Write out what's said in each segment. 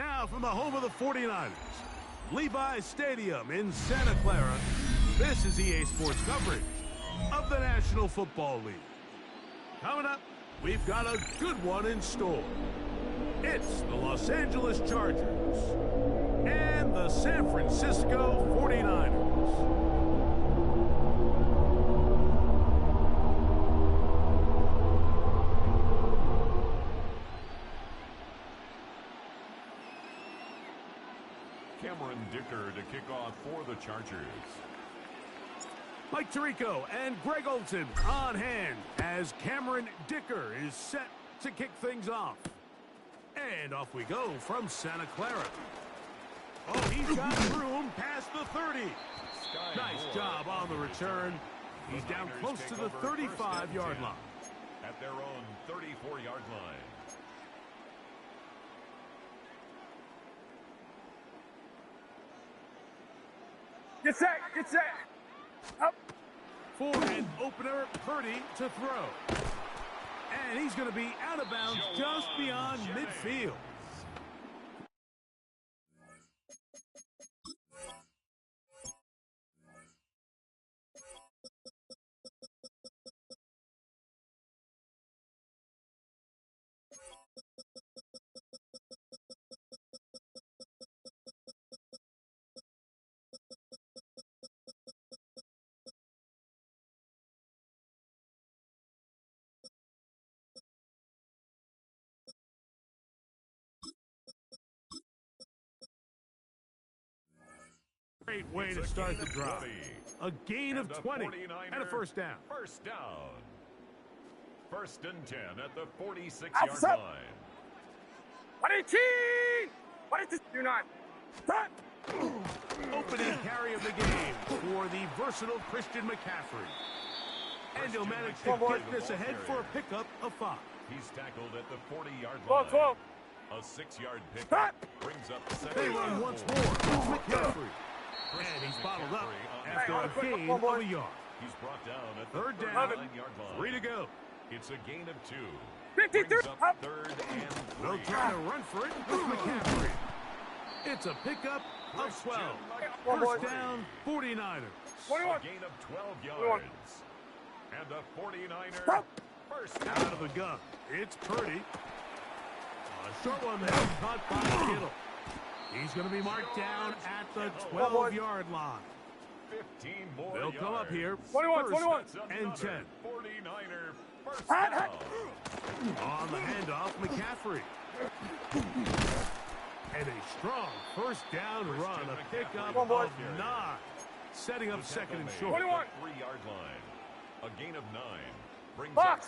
Now from the home of the 49ers, Levi's Stadium in Santa Clara, this is EA Sports coverage of the National Football League. Coming up, we've got a good one in store. It's the Los Angeles Chargers and the San Francisco 49ers. Dicker to kick off for the Chargers. Mike Tirico and Greg Olson on hand as Cameron Dicker is set to kick things off. And off we go from Santa Clara. Oh, he's got room past the 30. Nice job on the return. He's down close to the 35-yard line. At their own 34-yard line. Get set, get set. Up. For an opener, Purdy to throw. And he's going to be out of bounds just beyond midfield. Great way to start the drive. A gain of 20 and a first down. First down. First and 10 at the 46-yard line. What is he? What is this? Do not. Opening carry of the game for the versatile Christian McCaffrey. And he'll manage to get this ahead for a pickup of 5. He's tackled at the 40-yard line. 12. A 6-yard pickup brings up the second. They run once more. McCaffrey. And he's bottled up after a gain of a yard. He's brought down at the third down, 39-yard line. 3 to go. It's a gain of 2. 53. Up third and 3. They'll try to run for it with McCaffrey. It's a pickup of 12. First down, 49ers. 21. A gain of 12 yards. And a 49er first down. Out of the gun. It's Purdy. A short one there, caught by Kittle. He's going to be marked down at the 12-yard line. 15 more They'll come up here. 21, first 21. and 10. 49er first down. On the handoff, McCaffrey. And a strong first down run. A pickup of 9. Setting up second and short. 21. 3-yard line. A gain of 9. Brings Fox.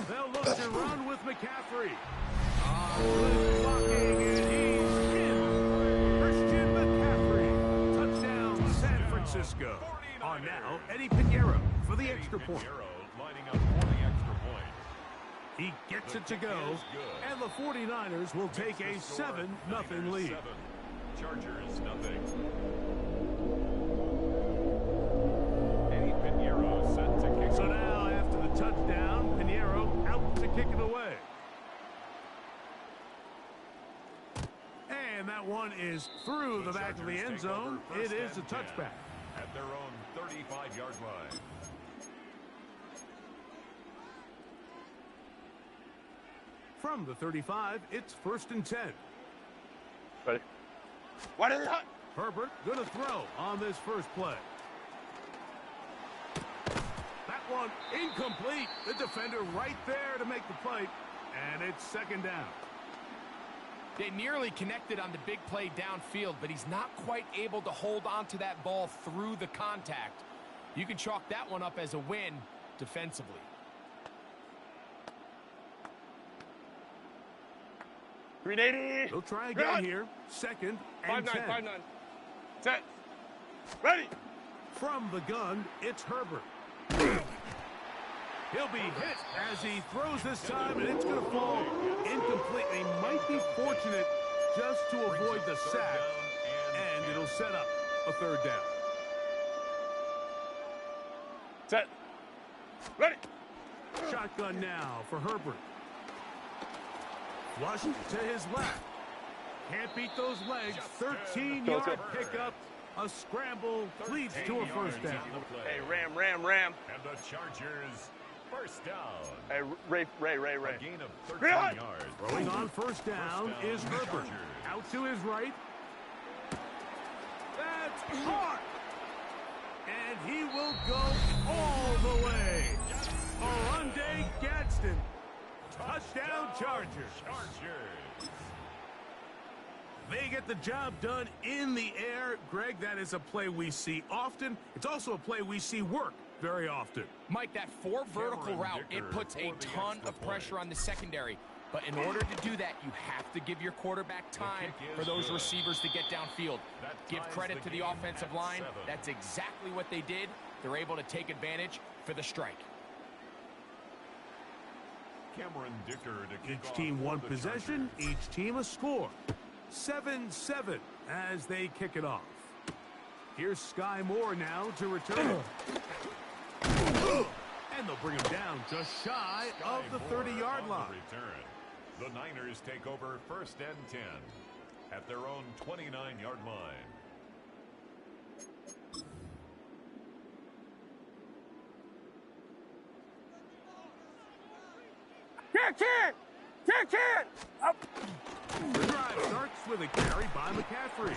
They'll look to run with McCaffrey. Good blocking, and he's in. Christian McCaffrey. Touchdown, San Francisco. On now, Eddie Pinheiro for the extra point. Lining up for the extra point. He gets it to go, and the 49ers will take a 7-0 lead. Chargers, nothing. Eddie Pinheiro set to kick. So now, after the touchdown, Pinheiro out to kick it away. And that one is through the back of the end zone. It is a touchback. At their own 35-yard line. From the 35, it's first and 10. Ready? What is it? Herbert going to throw on this first play. That one incomplete. The defender right there to make the play. And it's second down. They nearly connected on the big play downfield, but he's not quite able to hold on to that ball through the contact. You can chalk that one up as a win defensively. $380. They'll try again here. Second and 10. 5-9. Set. Ready. From the gun, it's Herbert. He'll be hit as he throws this time, and it's going to fall incomplete. He might be fortunate just to avoid the sack, and it'll set up a third down. Set. Ready. Shotgun now for Herbert. Flush to his left. Can't beat those legs. 13-yard pickup. A scramble leads to a first down. Hey, Ram. And the Chargers, first down. Hey, Ray. A gain of 13 yards. Throwing on first down is Herbert. Out to his right. That's hard. And he will go all the way. Oronde Gadsden. Touchdown Chargers. They get the job done in the air. Greg, that is a play we see often. It's also a play we see work very often. Mike, that vertical route, it puts a ton of pressure on the secondary. But in order to do that, you have to give your quarterback time for those receivers to get downfield. Give credit to the offensive line. That's exactly what they did. They're able to take advantage for the strike. Each team one possession, each team a score. 7-7 as they kick it off. Here's Sky Moore now to return it. And they'll bring him down just shy of the 30-yard line. The Niners take over first and 10 at their own 29-yard line. Kick! Up. The drive starts with a carry by McCaffrey.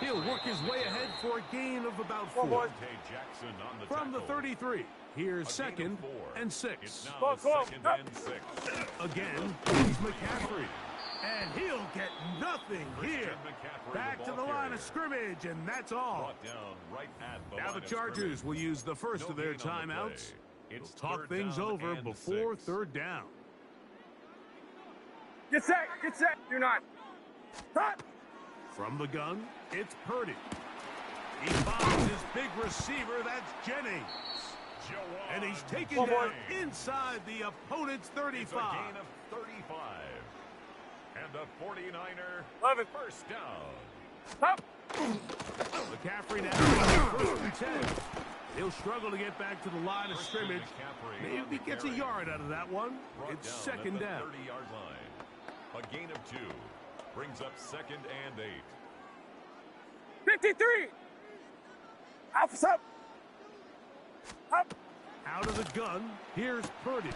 He'll work his way ahead for a gain of about 4. From the 33, here's 2nd and 6. Again, he's McCaffrey. And he'll get nothing here. Back to the line of scrimmage, and that's all. Now the Chargers will use the first of their timeouts. They'll talk things over before third down. Get set. Do not. Cut. From the gun, it's Purdy. He finds his big receiver, that's Jennings. And he's taken down inside the opponent's 35. It's a gain of 35. And the 49er, 11. first down. Up. McCaffrey now, first and 10. He'll struggle to get back to the line of scrimmage. Maybe he gets a yard out of that one. It's second down. 30-yard line. A gain of 2 brings up 2nd and 8. 53. Alpha's up. Out of the gun, here's Purdy.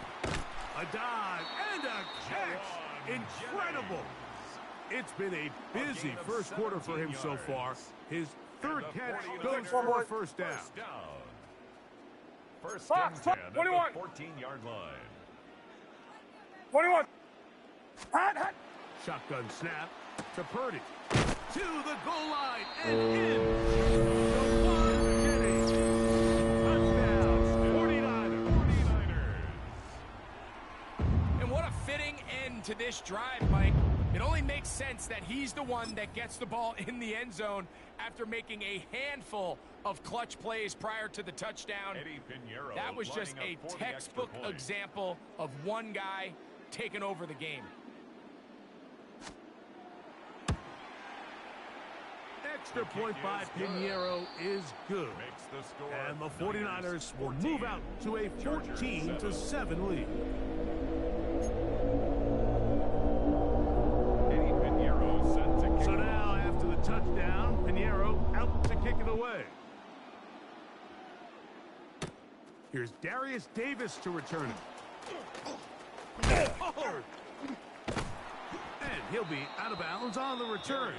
A dive and a catch. Incredible. It's been a busy first quarter for him so far. His third catch goes for a first down. First and 10 at the 14-yard line. 21. Hot. Shotgun snap to Purdy. To the goal line and in. Touchdown, 49ers. And what a fitting end to this drive, Mike. It only makes sense that he's the one that gets the ball in the end zone after making a handful of clutch plays prior to the touchdown. That was just a textbook example of one guy taking over the game. Extra point by Pinheiro is good. And the 49ers will move out to a 14-7 lead. So now, after the touchdown, Pinheiro out to kick it away. Here's Darius Davis to return it. Oh! And he'll be out of bounds on the return.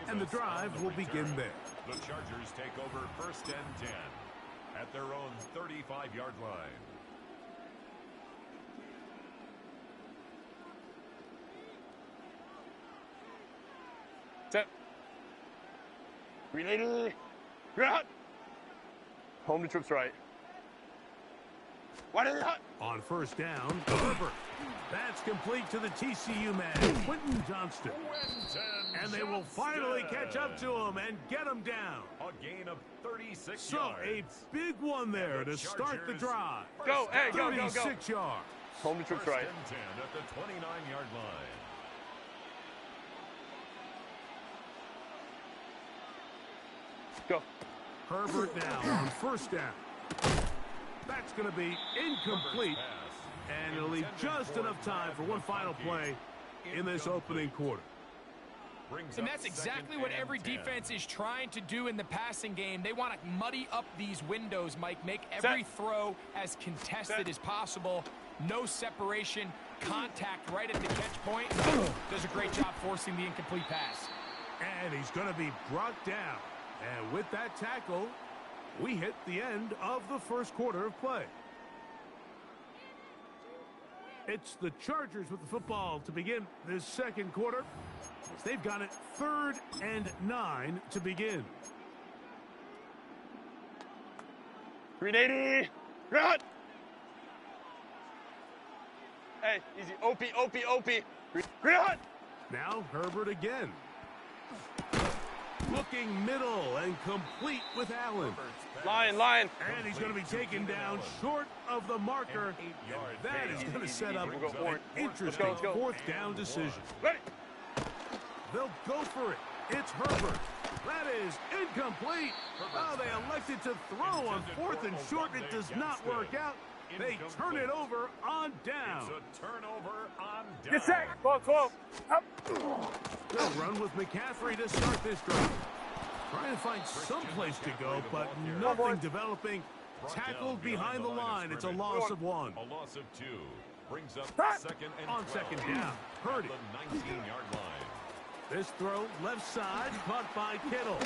And the drive will begin there. The Chargers take over first and 10 at their own 35-yard line. Set. Related. Home to trips right. What is it? On first down, Herbert. That's complete to the TCU man, Quentin Johnston. And they will finally catch up to him and get him down. A gain of 36 so yards. A big one there to start the drive. Go, hey, go. 36 yards. Home to trips right. First and 10 at the 29-yard line. Go. Herbert now on first down. That's going to be incomplete. And it'll leave just enough time for one final play in this opening quarter. And that's exactly what every defense is trying to do in the passing game. They want to muddy up these windows, Mike, make every throw as contested as possible. No separation, contact right at the catch point. Does a great job forcing the incomplete pass. And he's going to be brought down. And with that tackle, we hit the end of the first quarter of play. It's the Chargers with the football to begin this second quarter. They've got it 3rd and 9 to begin. 380. Run. Hey, easy. OP. Run. Now Herbert again. Looking middle and complete with Allen. Line. And he's going to be taken down short of the marker. That is going to set up an interesting 4th down decision. Ready. They'll go for it. It's Herbert. That is incomplete. Oh, they elected to throw on 4th and short. It does not work out. They turn it over on down. It's a turnover on down. Get set. Ball 12. Up. They'll run with McCaffrey to start this drive. Trying to find some place to go, but nothing developing. Tackled behind the line. It's a loss of 1. A loss of 2. Brings up 2nd and On 12. 2nd down. Purdy. The 19-yard line. This throw left side caught by Kittle.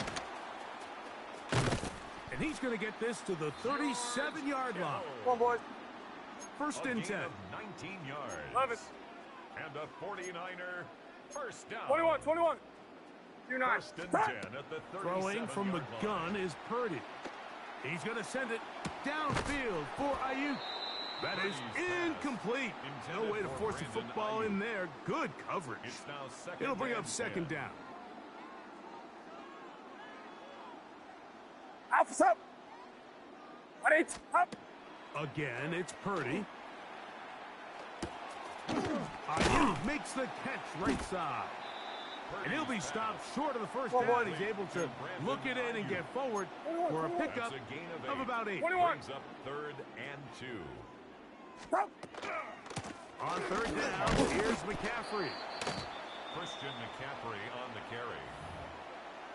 And he's going to get this to the 37-yard line. Come on, boys. 1st and 10. 19 yards. Love it. And a 49er first down. 21. You're not. 1st and 10 at the 37-yard Throwing from the gun is Purdy. He's going to send it downfield for Ayuk. That is incomplete. No way to force the football in there. Good coverage. It's now 2nd It'll bring up and 2nd 10. down. Alpha's up. 1-8. Up. Again, it's Purdy. Ayuk makes the catch right side. And he'll be stopped short of the first down. He's able to look it in and get forward for a pickup That's a gain of about 8. 21. Brings up 3rd and 2. Up. On 3rd down, here's McCaffrey. Christian McCaffrey on the carry.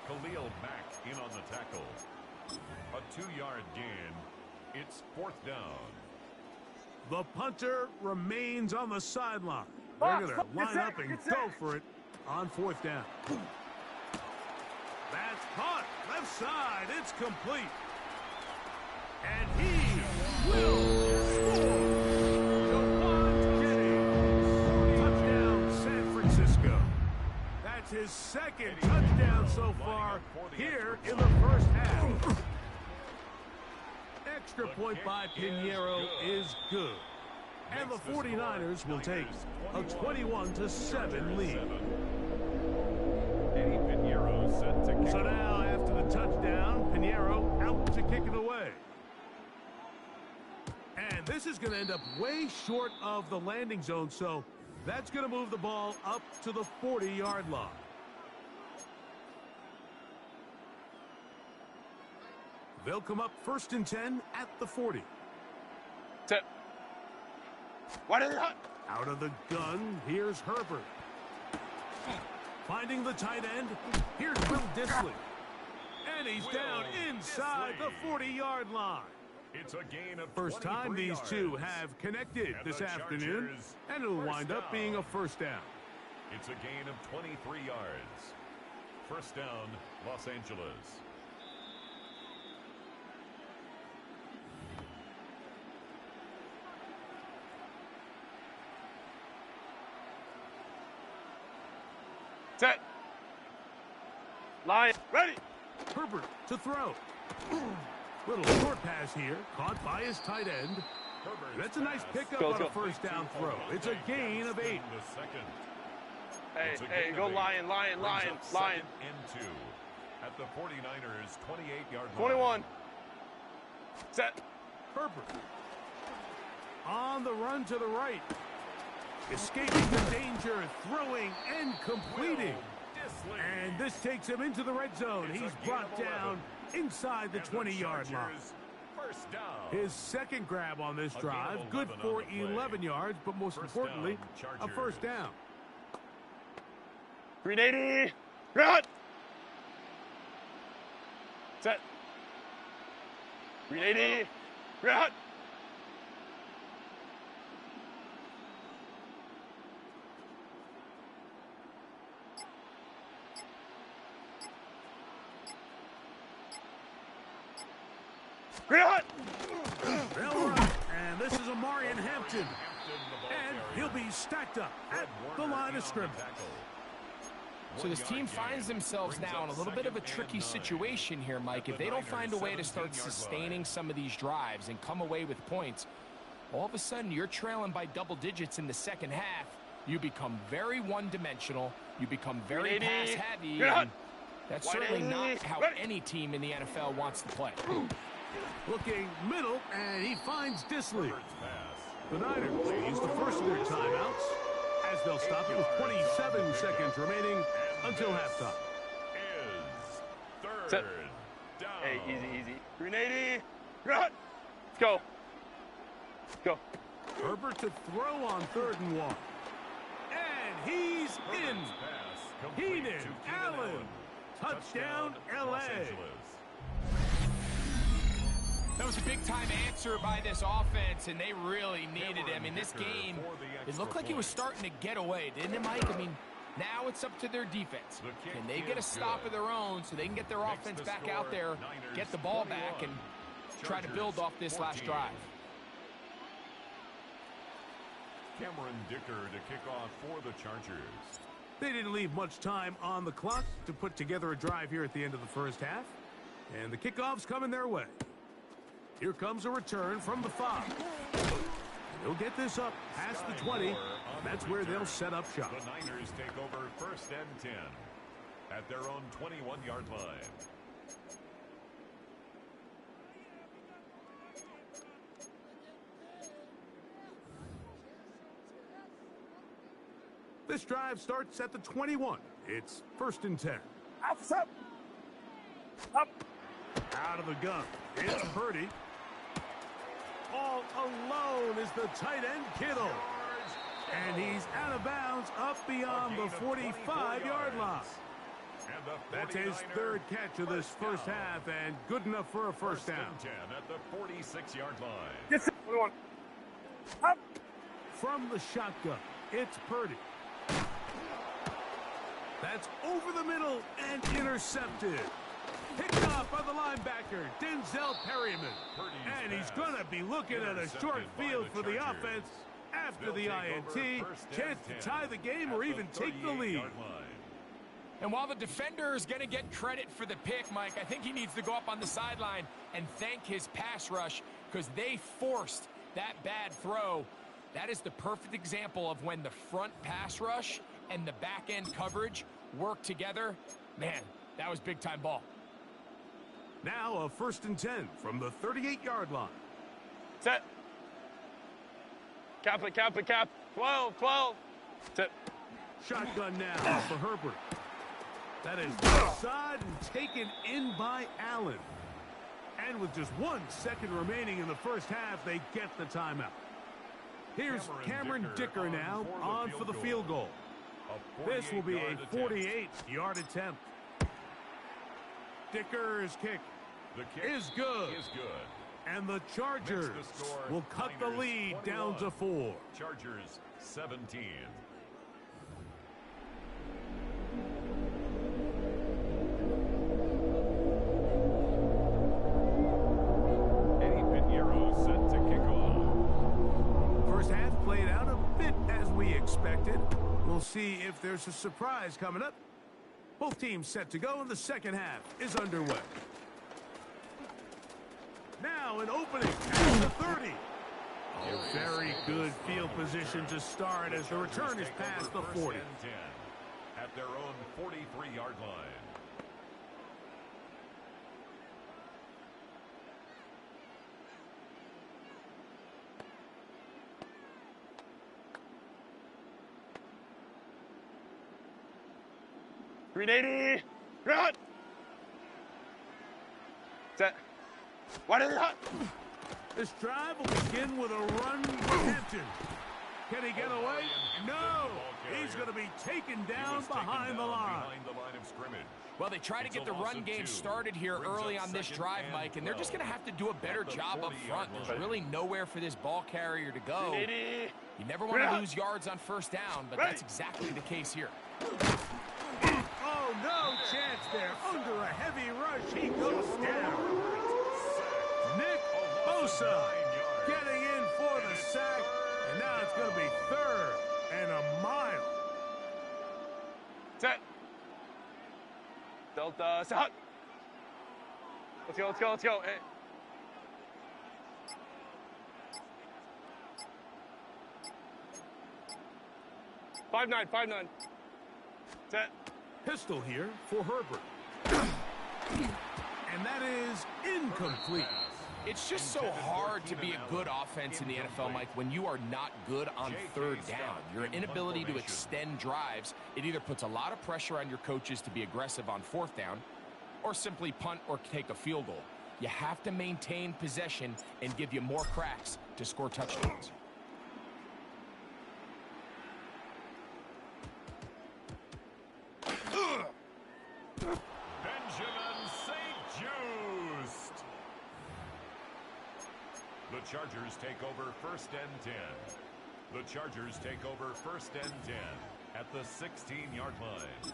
Khalil Mack in on the tackle. A 2-yard gain. It's 4th down. The punter remains on the sideline. They're going to line up and go for it on 4th down. That's caught. Left side. It's complete. And he will score. Jawan Jennings. Touchdown, San Francisco. That's his 2nd touchdown so far here in the first half. Extra point by Pinheiro is good. And the 49ers will take a 21-7 lead. Eddie Pinheiro set to kick. So now, after the touchdown, Pinheiro out to kick it away. And this is going to end up way short of the landing zone, so that's going to move the ball up to the 40-yard line. They'll come up 1st and 10 at the 40. Set. What is that? Out of the gun, here's Herbert. Finding the tight end, here's Will Dissly. And he's down inside the 40-yard line. It's a gain of First time 23 these two yards. have connected And this the afternoon, Chargers and it'll first wind up down. being a 1st down. It's a gain of 23 yards. 1st down, Los Angeles. Set. Line. Ready. Herbert to throw. Little short pass here, caught by his tight end. That's a nice pickup on a 1st down throw. It's a gain of 8. Hey, go Lion. Line. And 2 at the 49ers 28-yard line. 21. Set. Herbert on the run to the right. Escaping the danger, throwing and completing. And this takes him into the red zone. He's brought down inside the 20-yard line. First down. His 2nd grab on this drive, good for 11 yards, but most importantly, a 1st down. 380. Run. Set. 380. Run. Run. They'll run, and this is Amarian Hampton. And he'll be stacked up at the line of scrimmage. So this team finds themselves now in a little bit of a tricky situation here, Mike. If they don't find a way to start sustaining some of these drives and come away with points, all of a sudden you're trailing by double digits in the second half. You become very one-dimensional. You become very pass-heavy. And that's certainly not how any team in the NFL wants to play. Looking middle, and he finds Disley. The Niners use the first of their timeouts as they'll stop it with 27 seconds remaining until halftime. Is third down. Hey, easy. 380. Run. Let's go. Let's go. Herbert to throw on 3rd and 1. And he's in. Heenan Allen. Touchdown, L.A. That was a big-time answer by this offense, and they really needed it. I mean, this game, it looked like it was starting to get away, didn't it, Mike? I mean, now it's up to their defense. Can they get a stop of their own so they can get their offense back out there, get the ball back, and try to build off this last drive? Cameron Dicker to kick off for the Chargers. They didn't leave much time on the clock to put together a drive here at the end of the first half. And the kickoff's coming their way. Here comes a return from the 5. They'll get this up past the 20. And that's where they'll set up shop. The Niners take over 1st and 10 at their own 21-yard line. This drive starts at the 21. It's 1st and 10. Up. Up. Out of the gun. It's Purdy. All alone is the tight end Kittle. And he's out of bounds up beyond the 45-yard line. That's his 3rd catch of this first half and good enough for a first down. 10 at the 46-yard line. Yes, sir. Up. From the shotgun, it's Purdy. That's over the middle and intercepted. Picked off by the linebacker, Denzel Perryman. And he's going to be looking at a short field for the offense after the INT. Chance to tie the game or even take the lead. And while the defender is going to get credit for the pick, Mike, I think he needs to go up on the sideline and thank his pass rush because they forced that bad throw. That is the perfect example of when the front pass rush and the back end coverage work together. Man, that was big-time ball. Now a 1st and 10 from the 38-yard line. Set. Cap. 12. Set. Shotgun now for Herbert. That is left side and taken in by Allen. And with just 1 second remaining in the first half, they get the timeout. Here's Cameron Dicker now on for the field goal. This will be a 48-yard attempt. Dicker's kick is good. And the Chargers will cut the lead down to 4. Chargers 17. Eddie Pinheiro set to kick off. First half played out a bit as we expected. We'll see if there's a surprise coming up. Both teams set to go, and the second half is underway. Now an opening at the 30. A very good field position to start as the return is past the 40. At their own 43-yard line. .380. Run. Set. What is it? This drive will begin with a run for Hampton. Can he get away? No. He's going to be taken down behind the line. Well, they try to get the run game started here early on this drive, Mike, and they're just going to have to do a better job up front. There's really nowhere for this ball carrier to go. You never want to lose yards on first down, but that's exactly the case here. Oh, no chance there. Under a heavy rush, he goes down. Nick Bosa getting in for the sack, and now it's going to be 3rd and a mile. Set. Delta, set. Let's go, let's go, let's go. Hey. Five nine. Set. Pistol here for Herbert. And that is incomplete. It's just so hard to be a good offense in the NFL, Mike, when you are not good on third down. Your inability to extend drives, it either puts a lot of pressure on your coaches to be aggressive on 4th down or simply punt or take a field goal. You have to maintain possession and give you more cracks to score touchdowns. The Chargers take over 1st and 10. The Chargers take over 1st and 10 at the 16-yard line.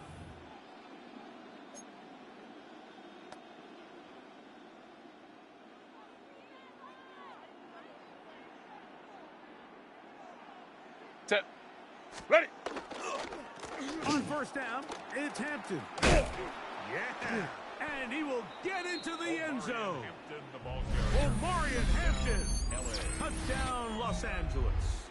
Set. Ready. On 1st down, it's Hampton. Yeah. And he will get into the end zone. Omarion Hampton. Touchdown, Los Angeles.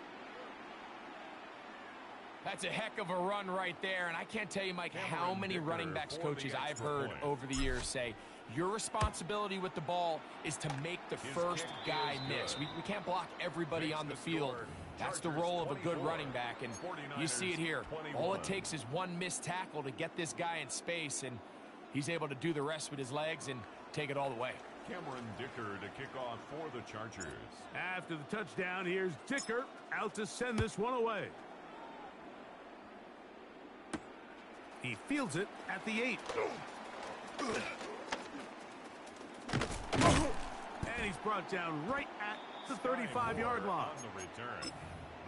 That's a heck of a run right there, and I can't tell you, Mike, how many running backs coaches I've heard over the years say, your responsibility with the ball is to make the first guy miss. We can't block everybody on the field. That's the role of a good running back, and you see it here. All it takes is one missed tackle to get this guy in space, and he's able to do the rest with his legs and take it all the way. Cameron Dicker to kick off for the Chargers. After the touchdown, here's Dicker out to send this one away. He fields it at the 8. And he's brought down right at the 35-yard line. On the return,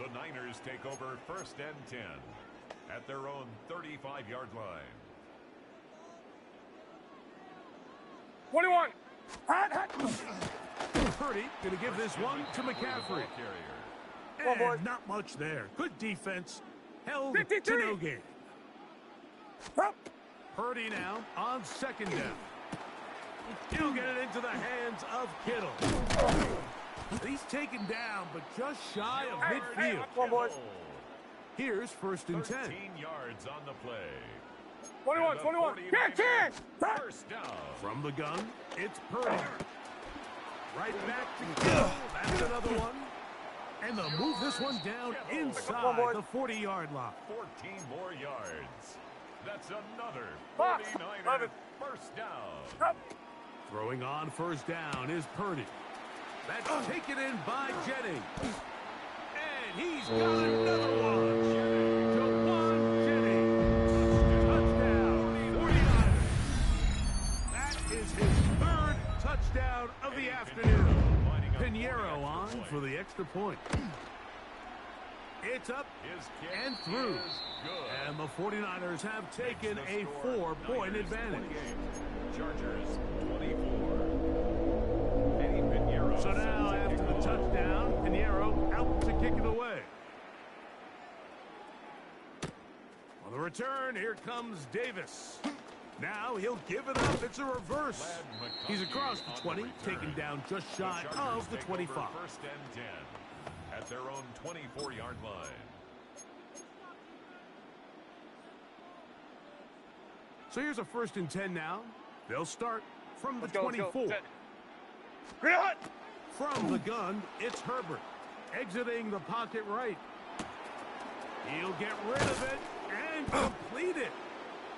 the Niners take over 1st and 10 at their own 35-yard line. 21. Purdy going to give this one to McCaffrey. And not much there. Good defense. Held 53. to no gain. Purdy now on 2nd down. He'll get it into the hands of Kittle. He's taken down, but just shy of midfield. Here's 1st and 10. 13 yards on the play. 21. 10. First down. From the gun, it's Purdy. Right back to Kittle. That's another one. And they'll move this one down inside the 40-yard line. 14 more yards. That's another 49er first down. Throwing on 1st down is Purdy. That's taken in by Jennings. And he's got another one. Jawan Jennings. Touchdown, 49ers. That is his 3rd touchdown of the afternoon. Pinheiro on for the extra point. It's up and through. And the 49ers have taken a 4-point advantage. Chargers 24. So now after the touchdown, Pinheiro out to kick it away. On the return, here comes Davis. Now he'll give it up. It's a reverse. He's across the 20, taken down just shy of the 25. 1st and 10 at their own 24-yard line. So here's a 1st and 10 now. They'll start from the 24. Green hot. From the gun, it's Herbert. Exiting the pocket right. He'll get rid of it and complete it.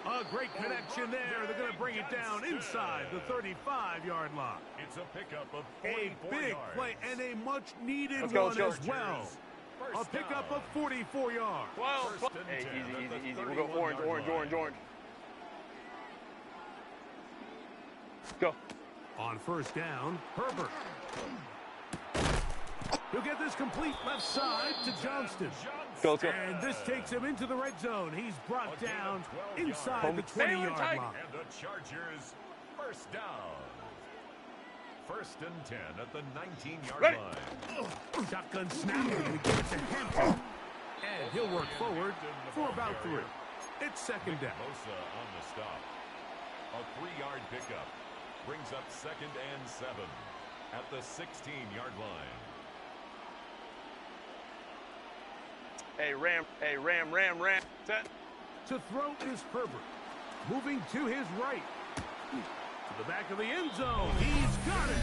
A great connection there. They're going to bring it down inside the 35-yard line. It's a pickup of 44 A big yards. play and a much-needed Let's go, one as well. A pickup of 44 yards. Wow. Hey, easy. We'll go orange. Go. On first down, Herbert. He'll get this complete left side to Johnston. Let's go. And this takes him into the red zone. He's brought down inside the 20-yard line. And the Chargers first down. First and 10 at the 19-yard line. Shotgun snap, and he gives it to Hampton. And he'll work forward for about 3. It's second down. Bosa on the stop. A 3-yard pickup brings up second and 7 at the 16-yard line. Hey, Ram. Set. To throw is Herbert. Moving to his right. To the back of the end zone. He's got it.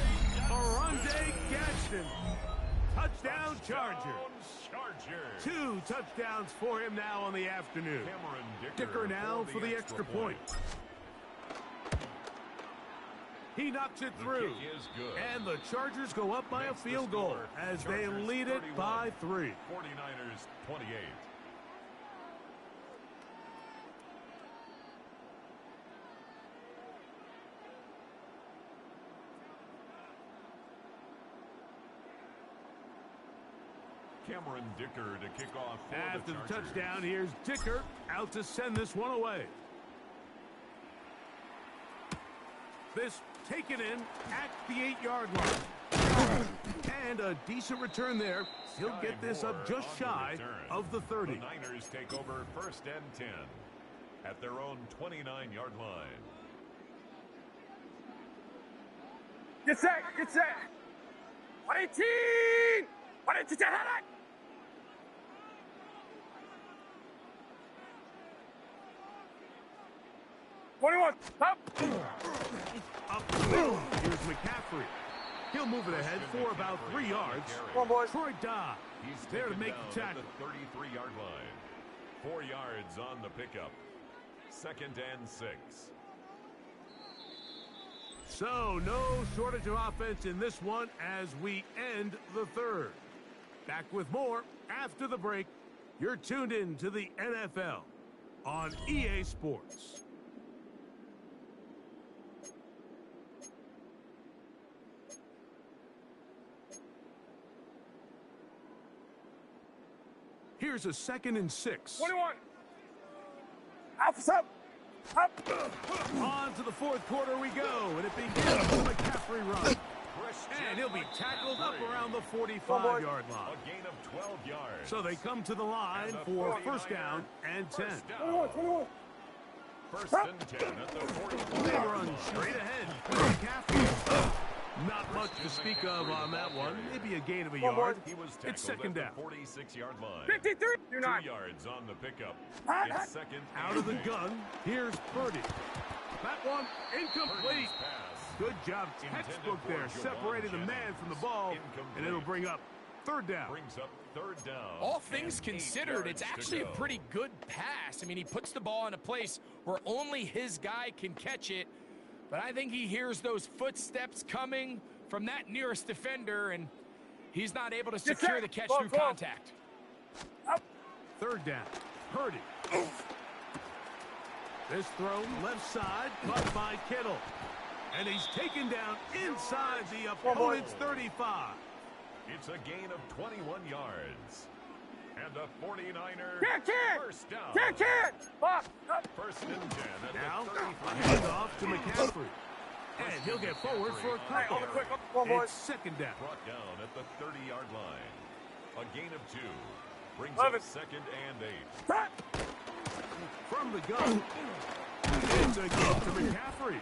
Arande Gadsden. Touchdown Chargers. 2 touchdowns for him now on the afternoon. Dicker now for the extra point. He knocks it through. And the Chargers go up by a field goal as they lead it by 3. 49ers 28. Cameron Dicker to kick off for After the Chargers. touchdown, here's Dicker out to send this one away. This taken in at the 8-yard line. And a decent return there. He'll get this up just shy of the 30. The Niners take over first and 10 at their own 29-yard line. Get set. 118. 118. 21. Up. Here's McCaffrey. He'll move it ahead for about 3 yards. Come on, boys. Troy Dodd. He's There to taken make down the tackle. at the 33-yard line. 4 yards on the pickup. Second and 6. So no shortage of offense in this one as we end the third. Back with more after the break. You're tuned in to the NFL on EA Sports. Here's a 2nd and 6. 21. Up. On to the fourth quarter we go, and it begins with a McCaffrey run. And he'll be tackled up around the 45-yard line. A gain of 12 yards. So they come to the line for first down and 10. First down. First and 10 at the 45. They run straight ahead. McCaffrey. Not much to speak of on that one. Maybe a gain of a yard. He was It's tackled second down. at the 46-yard line. 53. 2 yards on the pickup. It's second Out and of the 8. gun, here's Purdy. That one incomplete. Purdy's pass. Good job, textbook there, separating the man from the ball, and it'll bring up third down. Brings up third down. All things and 8 considered, it's yards to actually a go. pretty good pass. I mean, he puts the ball in a place where only his guy can catch it. But I think he hears those footsteps coming from that nearest defender, and he's not able to secure the catch through contact. Third down, Purdy. This throw left side, caught by Kittle. And he's taken down inside the opponent's 35. It's a gain of 21 yards. And the 49er first down. First and 10 at Now, the 33. hand off to McCaffrey. And he'll get forward for a couple. It's second down. Brought down at the 30-yard line. A gain of 2. Brings 11. up second and 8. From the gun. It's a gain to McCaffrey.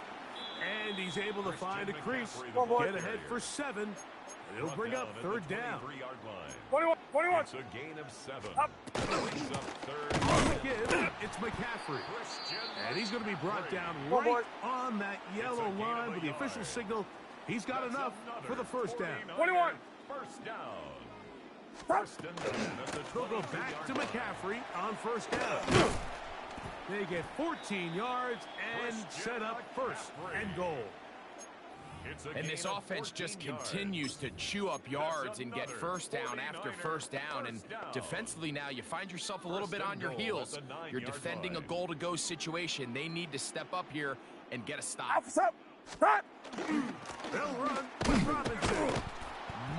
And he's able to find a crease. Get ahead for 7. And it'll bring up third down. 23-yard line. 21. It's a gain of 7. Brings up third. On the give, it's McCaffrey. And he's going to be brought down right on that yellow line with the official signal. He's got enough for the first down. 21. First down. First and 10 at the They'll go 22-yard back to line. McCaffrey on first down. They get 14 yards and set up first and goal. And this offense just continues to chew up yards and get first down after first down. And defensively now, you find yourself a little bit on your heels. You're defending a goal-to-go situation. They need to step up here and get a stop. They'll run with Robinson.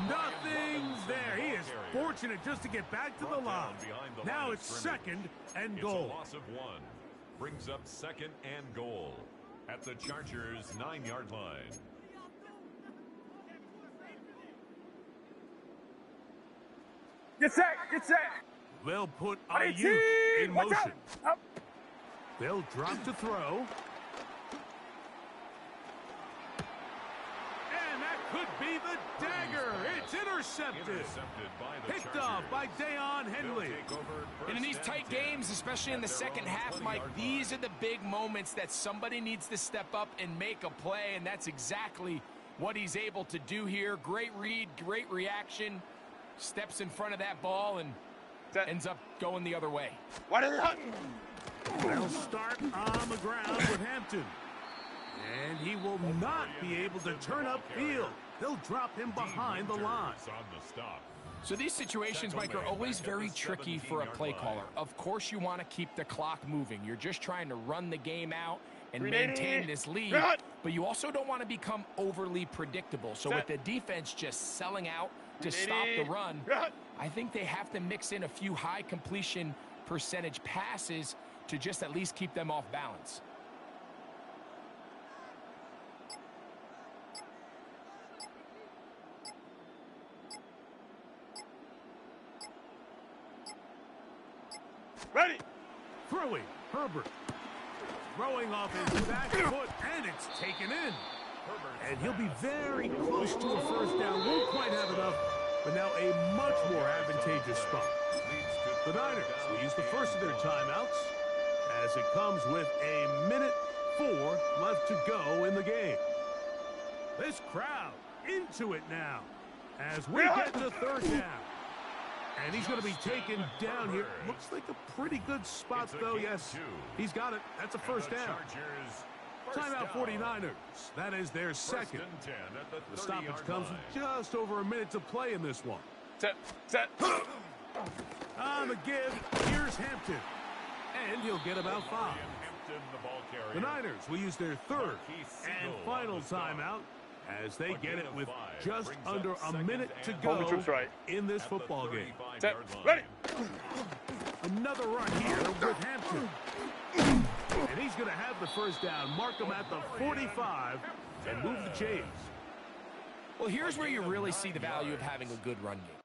Nothing's there. He is fortunate just to get back to the line. Now it's second and goal. It's a loss of 1. Brings up second and goal at the Chargers' 9-yard line. Get set, get set. They'll put Ayuk in motion. They'll drop to throw. And that could be the dagger. It's intercepted. Picked off by Deion Henley. And in these tight games, especially in the second half, Mike, these are the big moments that somebody needs to step up and make a play, and that's exactly what he's able to do here. Great read, great reaction. Steps in front of that ball and ends up going the other way. They'll start on the ground with Hampton. And he will not be able to turn upfield. They'll drop him behind the line. So these situations, Mike, are always very tricky for a play caller. Of course you want to keep the clock moving. You're just trying to run the game out and maintain this lead. But you also don't want to become overly predictable. So with the defense just selling out to stop the run, I think they have to mix in a few high completion percentage passes to just at least keep them off balance. Ready. Throwing, Herbert. Throwing off his back foot, and it's taken in. And he'll be very close to a first down. Won't quite have enough, but now a much more advantageous spot. The Niners will use the first of their timeouts as it comes with 1:04 left to go in the game. This crowd into it now as we get to third down. And he's going to be taken down here. Looks like a pretty good spot, though. Yes, he's got it. That's a first down. Timeout 49ers. That is their second. The stoppage comes with just over a minute to play in this one. Set. On the give, here's Hampton. And he'll get about 5. The Niners will use their third and final timeout as they get it with just under a minute to go in this football game. Set. Ready. Another run here with Hampton. And he's going to have the first down, mark him at the 45, and move the chains. Well, here's where you really see the value of having a good run game.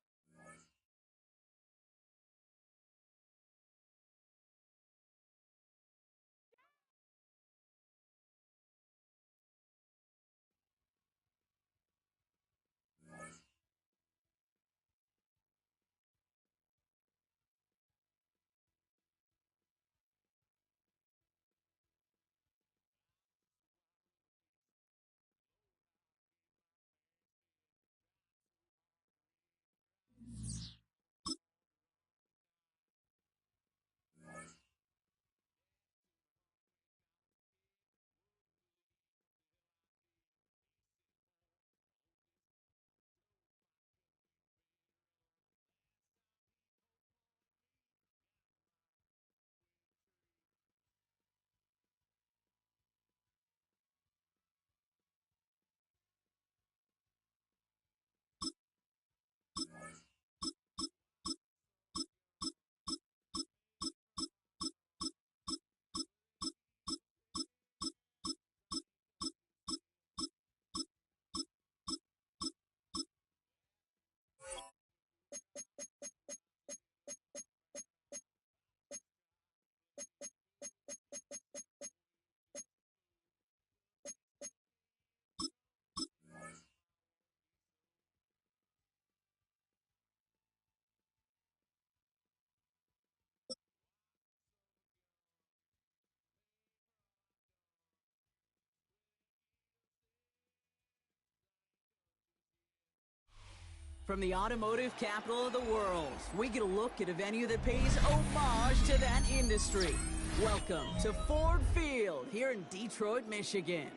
From the automotive capital of the world, we get a look at a venue that pays homage to that industry. Welcome to Ford Field here in Detroit, Michigan.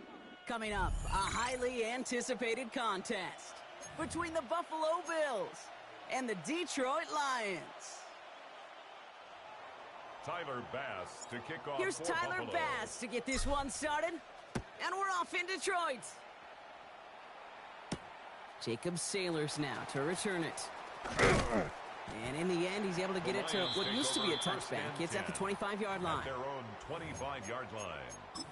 Coming up, a highly anticipated contest between the Buffalo Bills and the Detroit Lions. Tyler Bass to kick off. Here's for Tyler Buffalo. Bass to get this one started. And we're off in Detroit. Jacob Sailors now to return it. And in the end, he's able to get it to what used to be a touchback. It's at the 25-yard line. At their own 25-yard line.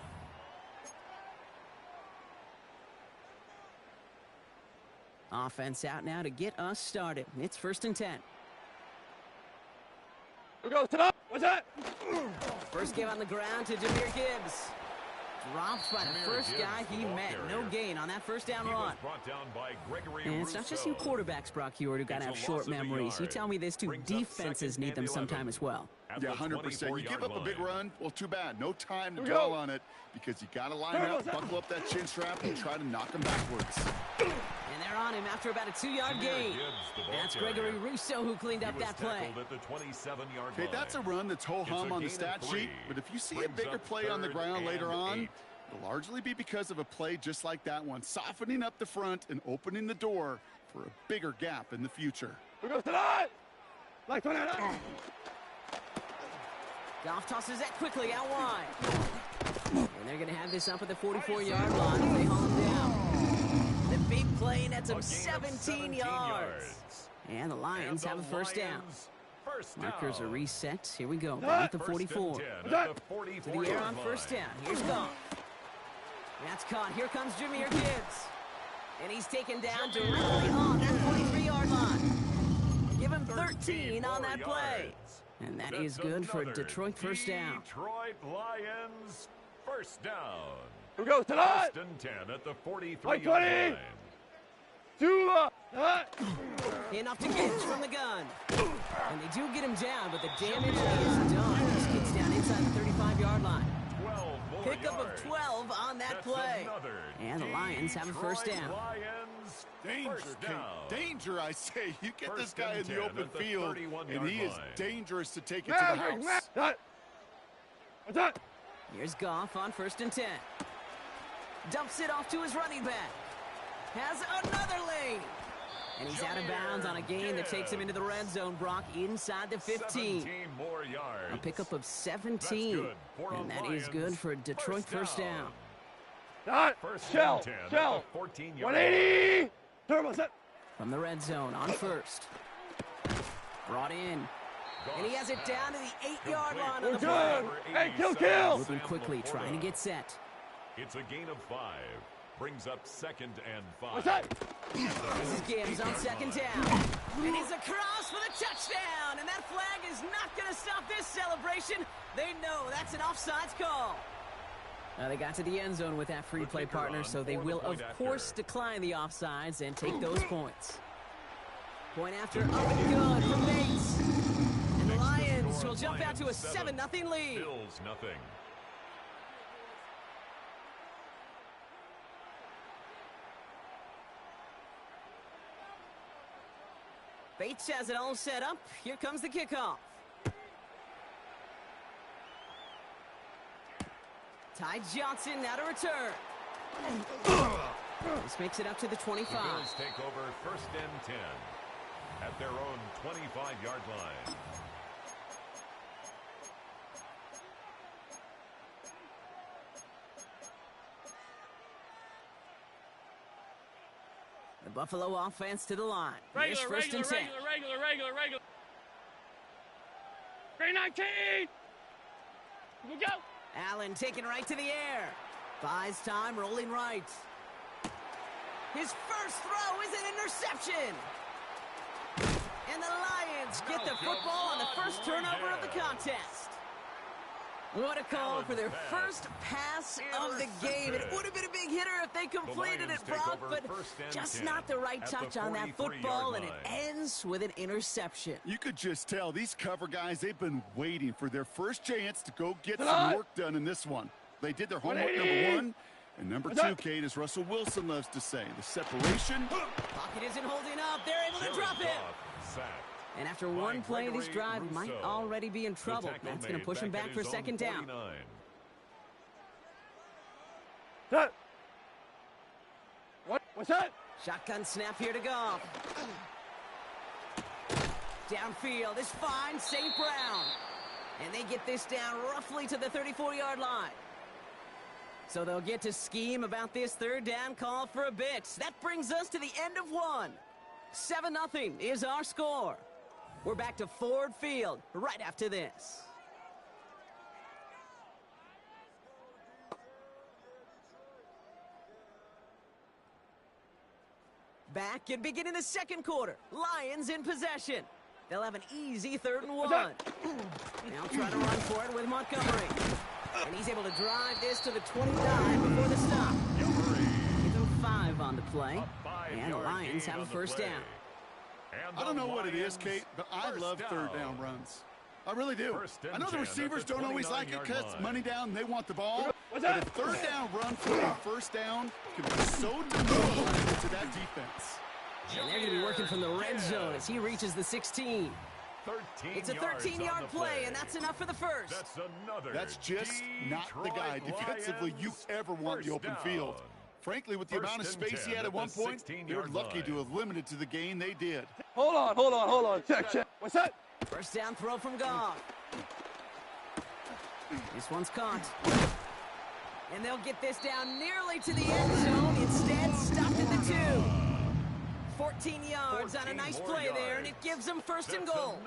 Offense out now to get us started. It's 1st and 10. We go to the. What's that? First give on the ground to Jahmyr Gibbs. Dropped by the first guy he met. No gain on that first down run. And it's not just you quarterbacks, Brock Heward, who got to have short memories. You tell me this too, defenses need them sometime as well. Yeah, 100%. You give up a big run, well, too bad. No time to dwell on it because you got to line up, buckle up that chin strap, and try to knock him backwards. And they're on him after about a 2-yard gain. That's Gregory Rousseau who cleaned up that play. Okay, that's a run that's ho-hum on the stat sheet, but if you see a bigger play on the ground later on, it'll largely be because of a play just like that one, softening up the front and opening the door for a bigger gap in the future. We go to the. Like 29. Goff tosses that quickly out wide. And they're going to have this up at the 44-yard line as they haul him down. The big play nets him 17 yards. And the Lions have a first down. Markers are reset. Here we go. At the 44. To the air on first down. Here's Goff. That's caught. Here comes Jahmyr Gibbs. And he's taken down directly on the 43-yard line. Give him 13 on that play. And that is good for a Detroit first down. Detroit Lions first down. We go to the. 1st and 10 at the 43-yard line. To the. Enough to Gibbs from the gun. And they do get him down, but the damage is done. This gets down inside the 35-yard line. 12 more Pickup yards. of 12 on that That's play. another And the Lions have a first Detroit down. Lions Danger, first Kate. down. Danger, I say. You get this First guy and in the 10 open at the field, 31-yard and he is line. dangerous to take it to the house. What's that? Here's Goff on 1st and 10. Dumps it off to his running back. Has another lane. And he's out of bounds on a gain that takes him into the red zone, Brock, inside the 15. 17 more yards. A pickup of That's 17. good for And a that is good Lions for a Detroit first down. First Shell. and 10 at Shell. the 14-yard 180. Turbo set. From the red zone on first. Brought in. And he has it down to the 8-yard line on We're the good. play. Hey, kill. Moving quickly, trying to get set. It's a gain of 5. Brings up 2nd and 5. What's that? This is Gibbs on 2nd down. And he's across for the touchdown. And that flag is not going to stop this celebration. They know that's an offsides call. Now they got to the end zone with that free play partner, so they will, of course, decline the offsides and take those points. Point after, up and good from Bates. And the Lions will jump out to a 7-0 lead. Bills nothing. Bates has it all set up. Here comes the kickoff. Ty Johnson now to return. This makes it up to the 25. The Bills take over 1st and 10 at their own 25-yard line. The Buffalo offense to the line. Here's Regular. 10. Green 19. We go. Allen taken right to the air. Buys time, rolling right. His first throw is an interception. And the Lions get the football on the first turnover of the contest. What a call for their first pass of the game. It would have been a big hitter if they completed it, Brock, but just not the right touch on that football, and it ends with an interception. You could just tell these cover guys, they've been waiting for their first chance to go get some work done in this one. They did their homework, number 1. And number 2, Kate, as Russell Wilson loves to say, the separation. Pocket isn't holding up. They're able to drop it. And after one play, this drive might already be in trouble. That's going to push him back for 2nd down. What's that? Shotgun snap here to Goff. Downfield is fine, St. Brown. And they get this down roughly to the 34-yard line. So they'll get to scheme about this third down call for a bit. That brings us to the end of one. 7-0 is our score. We're back to Ford Field right after this. Back and beginning the second quarter. Lions in possession. They'll have an easy 3rd and 1. Now try to run for it with Montgomery. And he's able to drive this to the 29 before the stop. Give him 5 on the play. And the Lions have a first down. I don't know what it is, Kate, but I love third down runs. I really do. I know the receivers don't always like it because it's money down and they want the ball. But a third down run for a first down can be so demoralizing to that defense. And they're going to be working from the red zone as he reaches the 16. It's a 13-yard play, and that's enough for the first. That's just not the guy defensively you ever want in the open field. Frankly, with the amount of space he had at one point, they're lucky to have limited to the gain they did. Hold on. Check. What's that? First down throw from Goff. This one's caught. And they'll get this down nearly to the end zone. Instead, stopped at the 2. 14 yards on a nice play there, and it gives them 1st and goal.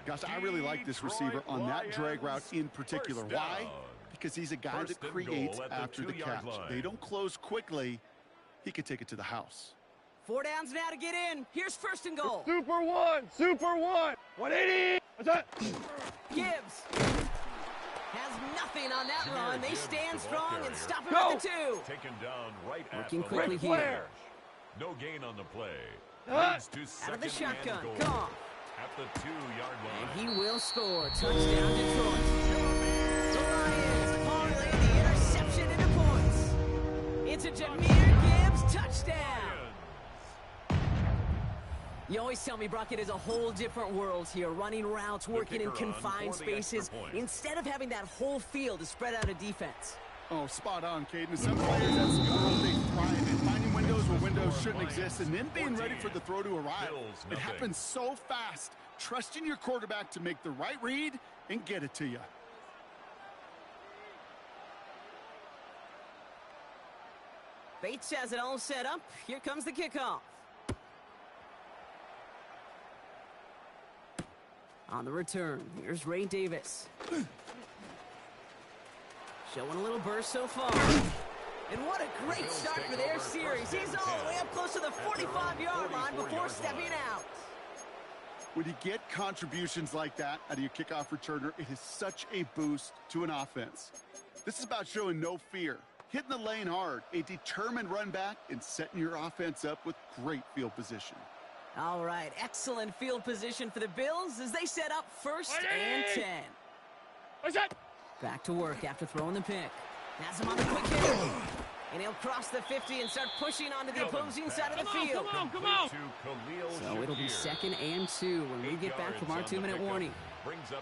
Gosh, I really like this receiver on that drag route in particular. Why? Because he's a guy that creates after the catch. They don't close quickly. He could take it to the house. 4 downs now to get in. Here's 1st and goal. Super one. 180. What's that? Gibbs has nothing on that run. They stand strong and stop him at the 2. Taken down right at Working the quickly line. here. No gain on the play. Out of the shotgun. Goff. At the 2-yard line. And he will score. Touchdown, Detroit. The Lions parlay the interception into points. It's a Jahmyr Gibbs touchdown. You always tell me, Brock, it is a whole different world here. Running routes, working in confined spaces, instead of having that whole field to spread out a defense. Oh, spot on, Caden. Some players, that's the world they thrive in. Finding windows where windows shouldn't exist and then being ready for the throw to arrive. It happens so fast. Trusting your quarterback to make the right read and get it to you. Bates has it all set up. Here comes the kickoff. On the return, here's Ray Davis. Showing a little burst so far. And what a great start for their series. He's all the way up close to the 45-yard line before stepping out. When you get contributions like that out of your kickoff returner, it is such a boost to an offense. This is about showing no fear, hitting the lane hard, a determined run back, and setting your offense up with great field position. All right, excellent field position for the Bills as they set up 1st and 10. What's that? Back to work after throwing the pick. Has him on the quick hit. And he'll cross the 50 and start pushing onto the opposing side of the field. Come on. So it'll be 2nd and 2 when we get back from our 2-minute warning.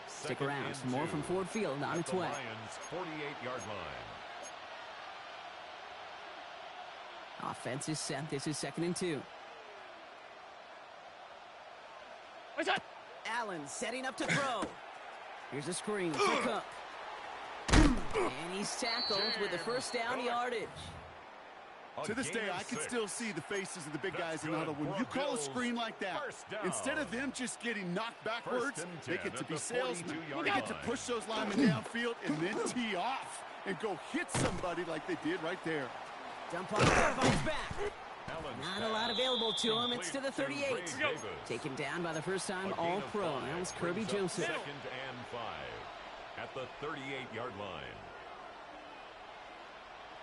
Stick around for more from Ford Field on its way. 48-yard line. Offense is set. This is 2nd and 2. What's that? Allen setting up to throw. Here's a screen for Cook. And he's tackled with the 1st down yardage. To this day, I can still see the faces of the big guys in the huddle. When you call a screen like that, instead of them just getting knocked backwards, they get to be salesmen. They get to push those linemen downfield and then tee off and go hit somebody like they did right there. Dump on Carvine's back. Not a lot available to him. It's to the 38. Taken down by the first-time All-Pro. That was Kirby Joseph. 2nd and 5 at the 38-yard line.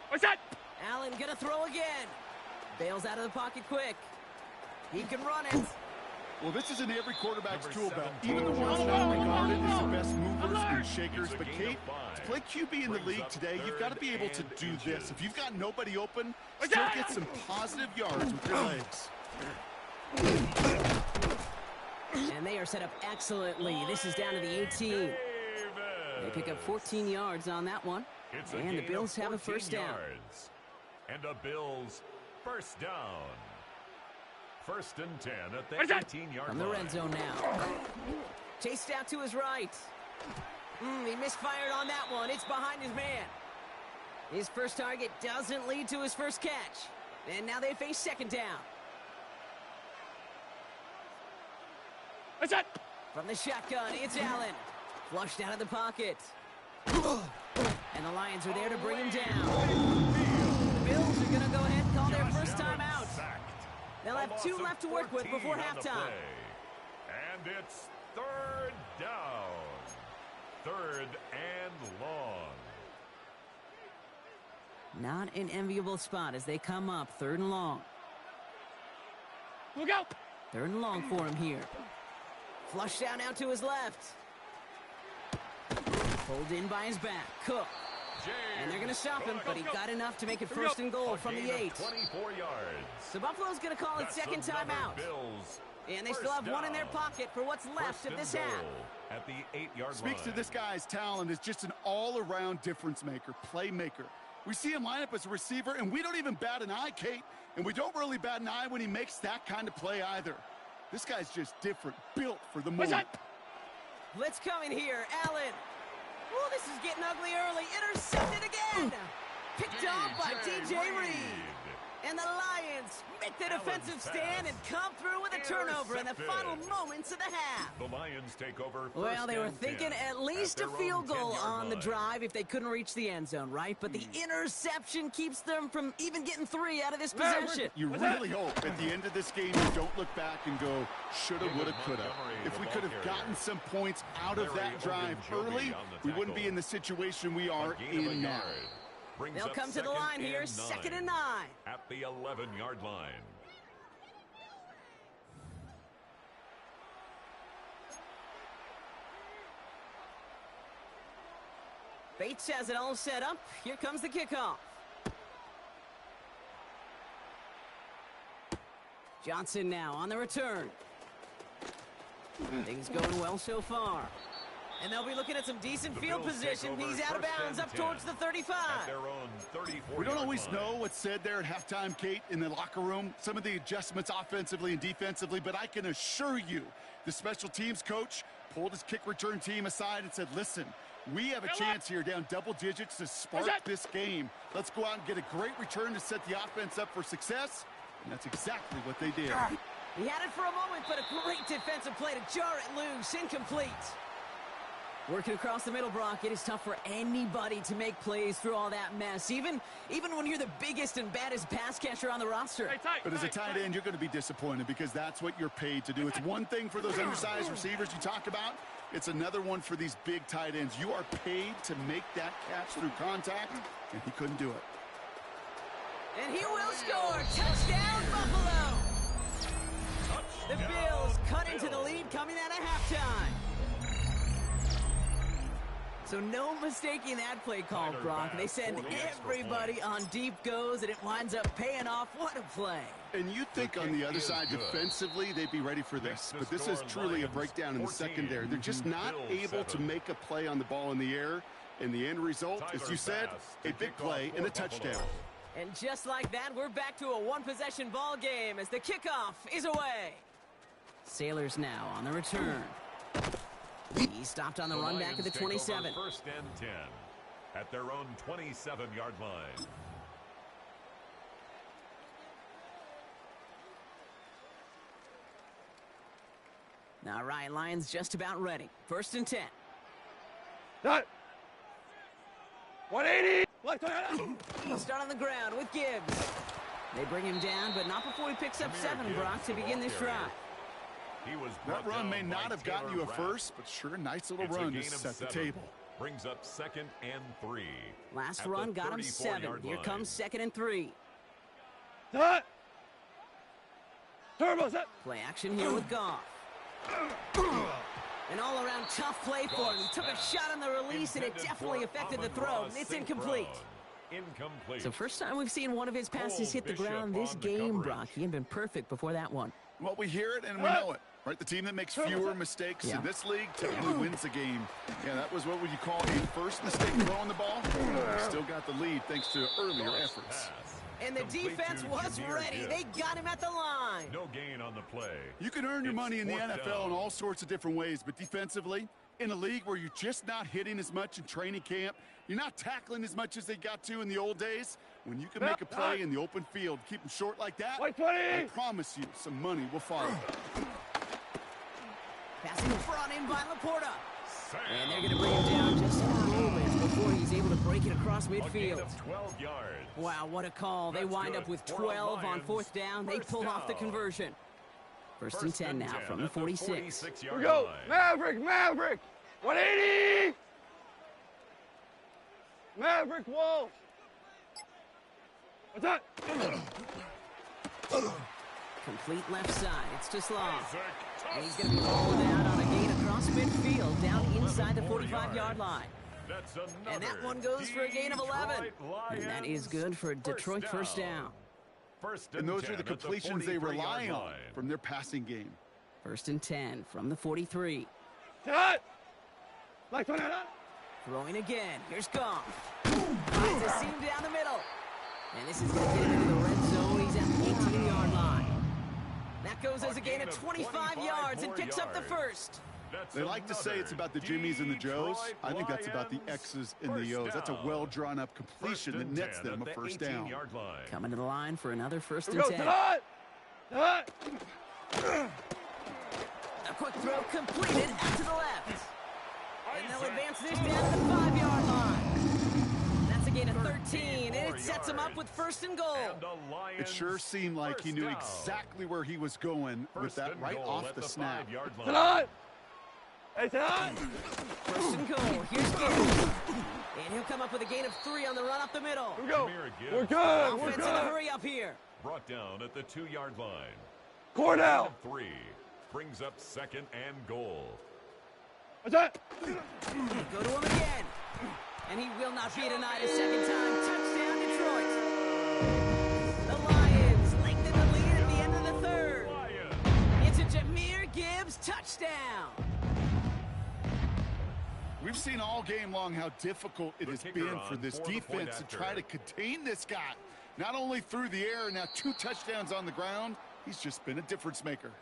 What's that? Allen gonna throw again. Bails out of the pocket quick. He can run it. Well, this is in every quarterback's tool belt. Even the ones not regarded as the best movers and shakers. But, Kate, to play QB in the league today, you've got to be able to do this. If you've got nobody open, still get some positive yards with your legs. And they are set up excellently. This is down to the 18. They pick up 14 yards on that one. And the Bills have a 1st down. And the Bills First down. 1st and 10 at the 18-yard line. From the red zone now. Chased out to his right. He misfired on that one. It's behind his man. His first target doesn't lead to his first catch. And now they face 2nd down. From the shotgun, it's Allen. Flushed out of the pocket. And the Lions are there to bring him down. The Bills are going to go ahead and call their first time out. They'll have 2 left to work with before halftime. And it's 3rd down. 3rd and long. Not an enviable spot as they come up 3rd and long. Look out! 3rd and long for him here. Flushed out now to his left. Pulled in by his back. Cook. And they're going to stop him, but he got enough to make it 1st and goal from the 8. 24 yards. So Buffalo's going to call it 2nd timeout. And they still have 1 in their pocket for what's left of this half. At the 8-yard line. Speaks to this guy's talent as just an all-around difference maker, playmaker. We see him line up as a receiver, and we don't even bat an eye, Kate. And we don't really bat an eye when he makes that kind of play either. This guy's just different, built for the moment. Blitz coming here, Allen. Oh, this is getting ugly early. Intercepted again. Picked off by DJ Reed. And the Lions make the defensive stand and come through with a turnover in the final moments of the half. The Lions take over. Well, they were thinking at least a field goal on the drive if they couldn't reach the end zone, right? But the interception keeps them from even getting 3 out of this possession. You really hope at the end of this game you don't look back and go, shoulda, woulda, coulda. If we could have gotten some points out of that drive early, we wouldn't be in the situation we are in now. They'll come to the line here, 2nd and 9. At the 11-yard line. Bates has it all set up. Here comes the kickoff. Johnson now on the return. Things going well so far. And they'll be looking at some decent field position. He's out of bounds up towards the 35. We don't always know what's said there at halftime, Kate, in the locker room. Some of the adjustments offensively and defensively, but I can assure you the special teams coach pulled his kick return team aside and said, listen, we have a chance here down double digits to spark this game. Let's go out and get a great return to set the offense up for success. And that's exactly what they did. He had it for a moment, but a great defensive play to jar it loose. Incomplete. Working across the middle, Brock, it is tough for anybody to make plays through all that mess, even when you're the biggest and baddest pass catcher on the roster. But as a tight end, you're going to be disappointed because that's what you're paid to do. It's one thing for those undersized receivers you talk about. It's another one for these big tight ends. You are paid to make that catch through contact, and he couldn't do it. And he will score. Touchdown, Buffalo. The Bills cut into the lead coming out of halftime. So no mistaking that play call, Brock. They send everybody on deep goes, and it winds up paying off. What a play. And you'd think on the other side, defensively, they'd be ready for this. But this is truly a breakdown in the secondary. They're just not able to make a play on the ball in the air. And the end result, as you said, a big play and a touchdown. And just like that, we're back to a one-possession ball game as the kickoff is away. Sailors now on the return. He stopped on the run back at the 27. 1st and 10 at their own 27-yard line. All right, Lions just about ready. 1st and 10. 180. Start on the ground with Gibbs. They bring him down, but not before he picks up 7, Brock, to begin this drive. That run may not have gotten you a first, but sure, nice little run to set the table. Brings up 2nd and 3. Last run got him 7. Here comes 2nd and 3. Play action here with Goff. An all-around tough play for him. He took a shot on the release, and it definitely affected the throw. It's incomplete. So first time we've seen one of his passes hit the ground this game, Brock. He had been perfect before that one. Well, we hear it and we know it. Right, the team that makes fewer mistakes in this league typically wins the game. Yeah, that was what would you call a first mistake throwing the ball. Still got the lead thanks to earlier efforts. And the defense was ready. They got him at the line. No gain on the play. You can earn your money in the NFL down. in all sorts of different ways, but defensively, in a league where you're just not hitting as much in training camp, you're not tackling as much as they got to in the old days, when you can make a play in the open field, keep them short like that, I promise you some money will follow. Passing front in by Laporta. And they're going to bring him down just moments before he's able to break it across midfield. A gain of 12 yards. Wow, what a call. They wind up with 12 on fourth down. They pull off the conversion. First and 10 now from the 46. Here we go. Maverick, Maverick. 180. Maverick Wolf. What's that? Complete left side. It's just long. And he's going to be hauled out on a gain across midfield, down inside the 45-yard line. And that one goes for a gain of 11. And that is good for a Detroit first down. And those are the completions they rely on from their passing game. First and 10 from the 43. Throwing again. Here's Goff. Finds a seam down the middle. And this is going to get him into the red zone. He's at the 18-yard line. That goes as a gain of 25 yards and picks up the first. They like to say it's about the Jimmies and the Joes. I think that's about the X's and the O's. That's a well-drawn-up completion that nets them a first down. Coming to the line for another first and 10. A quick throw completed out to the left. And they'll advance this down to the 5-yard line. That's a gain of 13, and it sets him up with first and goal. It sure seemed like he knew exactly where he was going with that right off the snap. Hey, tonight! First and goal. Here's Gibbs. And he'll come up with a gain of 3 on the run up the middle. Here we go. We're good. Offense in a hurry up here. Brought down at the 2-yard line. Cordell. 3 brings up second and goal. What's that? Go to him again. And he will not be denied a second time. Touchdown, Detroit. The Lions lengthen the lead at the end of the third. It's a Jahmyr Gibbs touchdown. We've seen all game long how difficult it has been for this defense to try to contain this guy. Not only through the air, now 2 touchdowns on the ground. He's just been a difference maker.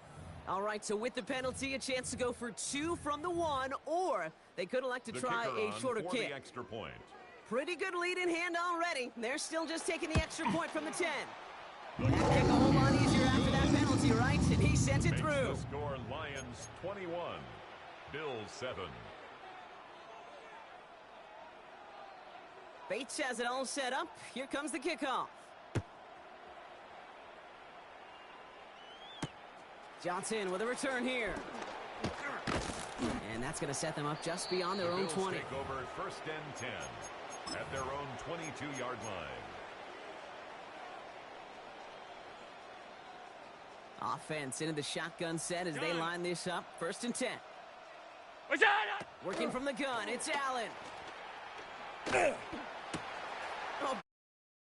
All right, so with the penalty, a chance to go for 2 from the 1, or they could elect to try a shorter kick. Extra point. Pretty good lead in hand already. They're still just taking the extra point from the 10. That kick a whole lot easier after that penalty, right? And he sent it through. The score, Lions 21, Bills 7. Bates has it all set up. Here comes the kickoff. Johnson with a return here. And that's going to set them up just beyond their own 20. Take over first and 10 at their own 22-yard line. Offense into the shotgun set as they line this up. First and 10. Working from the gun, it's Allen.